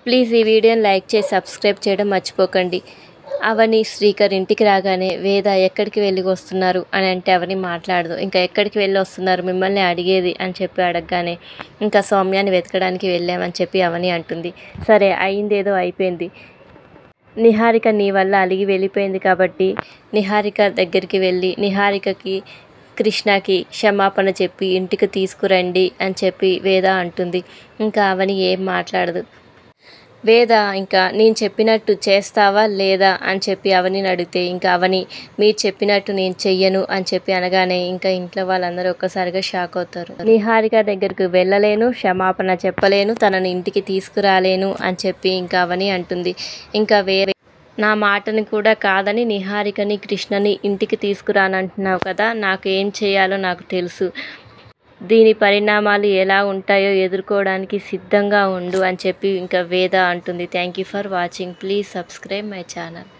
Please ఈ వీడియోని like చేసి సబ్స్క్రైబ్ చేయడం మర్చిపోకండి. అవని శ్రీకర్ ఇంటికి రాగానే వేద ఎక్కడికి వెళ్ళి వస్తున్నారు అని అంటే అవని మాట్లాడదు. ఇంకా ఎక్కడికి వెళ్ళి వస్తున్నారు మిమ్మల్ని అడిగేది అని చెప్పి అడగగానే ఇంకా సౌమ్యాన్ని వెతకడానికి వెళ్ళామని చెప్పి అవని అంటుంది. సరే అయిందేదో అయిపోయింది. నిహారిక నీ వల్ల అలిగి వెళ్ళిపోయింది కాబట్టి నిహారిక దగ్గరికి వెళ్ళి నిహారికకి కృష్ణకి క్షమాపణ చెప్పి ఇంటికి తీసుకురండి అని చెప్పి వేద అంటుంది. ఇంకా అవని ఏం మాట్లాడదు. వేద ఇంకా నేను చెప్పినట్టు చేస్తావా లేదా అని చెప్పి అవనిని అడిగితే ఇంకా అవని మీరు చెప్పినట్టు నేను చెయ్యను అని చెప్పి అనగానే ఇంకా ఇంట్లో వాళ్ళందరూ ఒక్కసారిగా షాక్ అవుతారు. నిహారిక దగ్గరికి వెళ్ళలేను, క్షమాపణ చెప్పలేను, తనని ఇంటికి తీసుకురాలేను అని చెప్పి ఇంకా అవని అంటుంది. ఇంకా వేరే నా మాటని కూడా కాదని నిహారికని కృష్ణని ఇంటికి తీసుకురానంటున్నావు కదా, నాకు ఏం చేయాలో నాకు తెలుసు, దీని పరిణామాలు ఎలా ఉంటాయో ఎదుర్కోవడానికి సిద్ధంగా ఉండు అని చెప్పి ఇంకా వేద అంటుంది. Thank you for watching. Please subscribe my channel.